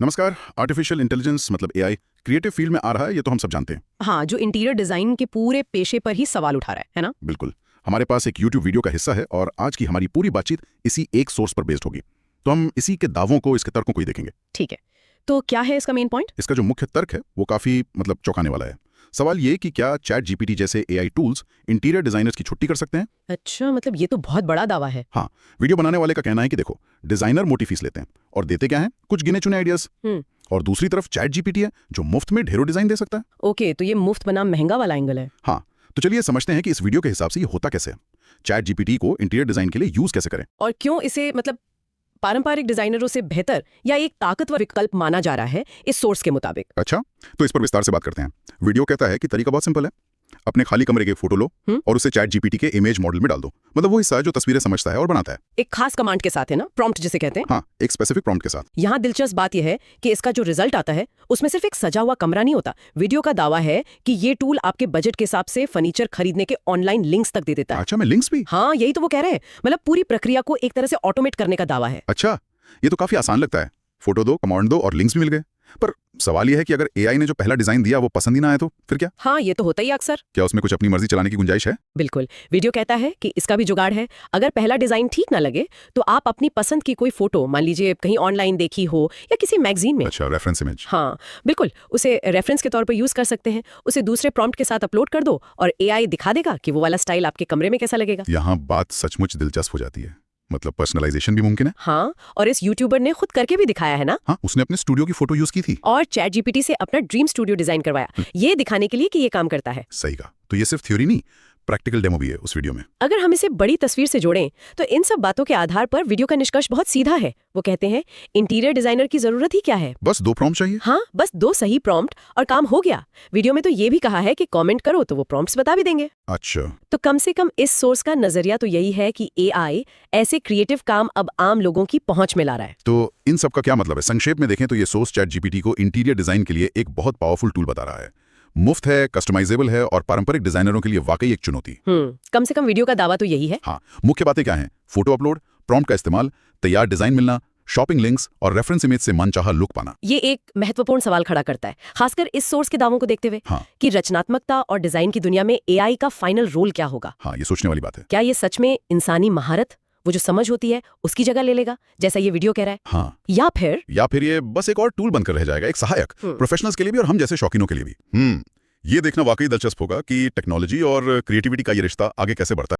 नमस्कार। Artificial intelligence मतलब AI creative field में आ रहा है, ये तो हम सब जानते हैं। हाँ, जो इंटीरियर डिजाइन के पूरे पेशे पर ही सवाल उठा रहा है ना? बिल्कुल। हमारे पास एक यूट्यूब वीडियो का हिस्सा है और आज की हमारी पूरी बातचीत इसी एक सोर्स पर बेस्ड होगी। तो हम इसी के दावों को, इसके तर्कों को ही देखेंगे। ठीक है, तो क्या है इसका मेन पॉइंट? इसका जो मुख्य तर्क है वो काफी चौंकाने वाला है। सवाल ये कि क्या चैट जीपीटी जैसे एआई टूल्स इंटीरियर डिजाइनर्स की छुट्टी कर सकते हैं? अच्छा, मतलब ये तो बहुत बड़ा दावा है। हाँ, वीडियो बनाने वाले का कहना है कि देखो, डिजाइनर मोटी फीस लेते हैं और देते क्या है, कुछ गिने चुने आइडियाज। और दूसरी तरफ चैट जीपीटी है जो मुफ्त में ढेरों डिजाइन दे सकता है। ओके, तो ये मुफ्त बनाम महंगा वाला एंगल है। हाँ, तो चलिए समझते हैं कि इस वीडियो के हिसाब से ये होता कैसे है। चैट जीपीटी को इंटीरियर डिजाइन के लिए यूज कैसे करें और क्यों इसे पारंपरिक डिजाइनरों से बेहतर या एक ताकतवर विकल्प माना जा रहा है इस सोर्स के मुताबिक। अच्छा, तो इस पर विस्तार से बात करते हैं। वीडियो कहता है कि तरीका बहुत सिंपल है। अपने खाली कमरे के फोटो लो और उसे चैट जीपीटी के इमेज मॉडल में डाल दो। मतलब वो हिस्सा जो तस्वीरें समझता है और बनाता है। एक खास कमांड के साथ है ना, प्रॉम्प्ट जिसे कहते हैं। हाँ, एक स्पेसिफिक प्रॉम्प्ट के साथ। यहाँ दिलचस्प बात यह है कि इसका जो रिजल्ट आता है उसमें सिर्फ एक सजा हुआ कमरा नहीं होता। वीडियो का दावा है कि ये टूल आपके बजट के हिसाब से फर्नीचर खरीदने के ऑनलाइन लिंक्स तक दे देता है। अच्छा, मैं लिंक्स भी? हाँ, यही तो वो कह रहे हैं। मतलब पूरी प्रक्रिया को एक तरह से ऑटोमेट करने का दावा है। अच्छा, ये तो काफी आसान लगता है। फोटो दो, कमांड दो और लिंक्स भी मिल गए। पर सवाल यह है कि अगर एआई ने जो पहला डिजाइन दिया वो पसंद ही ना आए तो फिर क्या? हाँ, ये तो होता ही अक्सर। क्या उसमें कुछ अपनी मर्जी चलाने की गुंजाइश है? बिल्कुल। वीडियो कहता है कि इसका भी जुगाड़ है। अगर पहला डिजाइन ठीक ना लगे तो आप अपनी पसंद की कोई फोटो, मान लीजिए कहीं ऑनलाइन देखी हो या किसी मैगजीन में। अच्छा, रेफरेंस इमेज। हाँ बिल्कुल, उसे रेफरेंस के तौर पर यूज कर सकते हैं। उसे दूसरे प्रॉम्प्ट के साथ अपलोड कर दो और एआई दिखा देगा कि वो वाला स्टाइल आपके कमरे में कैसा लगेगा। यहाँ बात सचमुच दिलचस्प हो जाती है। मतलब पर्सनलाइजेशन भी मुमकिन है। हाँ, और इस यूट्यूबर ने खुद करके भी दिखाया है ना। हाँ, उसने अपने स्टूडियो की फोटो यूज की थी और चैट जीपीटी से अपना ड्रीम स्टूडियो डिजाइन करवाया, ये दिखाने के लिए कि ये काम करता है। सही कहा। तो ये सिर्फ थ्योरी नहीं, प्रैक्टिकल डेमो भी है उस वीडियो में। अगर हम इसे बड़ी तस्वीर से जोड़ें तो इन सब बातों के आधार पर वीडियो का निष्कर्ष बहुत सीधा है। वो कहते हैं इंटीरियर डिजाइनर की जरूरत ही क्या है, बस 2 प्रॉम्प्ट चाहिए। हाँ, बस 2 सही प्रॉम्प्ट और काम हो गया। वीडियो में तो ये भी कहा है कि कमेंट करो तो वो प्रॉम्प्ट्स बता भी देंगे। अच्छा, तो कम से कम इस सोर्स का नजरिया तो यही है कि एआई ऐसे क्रिएटिव काम अब आम लोगों की पहुंच में ला रहा है। तो इन सब का क्या मतलब है? संक्षेप में देखें तो ये सोर्स चैट जीपीटी को इंटीरियर डिजाइन के लिए एक बहुत पावरफुल टूल बता रहा है। मुफ्त है, कस्टमाइजेबल है और पारंपरिक डिजाइनरों के लिए वाकई एक चुनौती। कम से कम वीडियो का दावा तो यही है। हाँ, मुख्य बातें क्या हैं? फोटो अपलोड, प्रॉम्प्ट का इस्तेमाल, तैयार डिजाइन मिलना, शॉपिंग लिंक्स और रेफरेंस इमेज से मनचाहा लुक पाना। ये एक महत्वपूर्ण सवाल खड़ा करता है, खासकर इस सोर्स के दावों को देखते हुए। हाँ। कि रचनात्मकता और डिजाइन की दुनिया में एआई का फाइनल रोल क्या होगा। हाँ, ये सोचने वाली बात है। क्या ये सच में इंसानी महारत, वो जो समझ होती है, उसकी जगह ले लेगा जैसा ये वीडियो कह रहा है? हाँ, या फिर ये बस एक और टूल बनकर रह जाएगा, एक सहायक, प्रोफेशनल्स के लिए भी और हम जैसे शौकीनों के लिए भी। ये देखना वाकई दिलचस्प होगा कि टेक्नोलॉजी और क्रिएटिविटी का ये रिश्ता आगे कैसे बढ़ता है।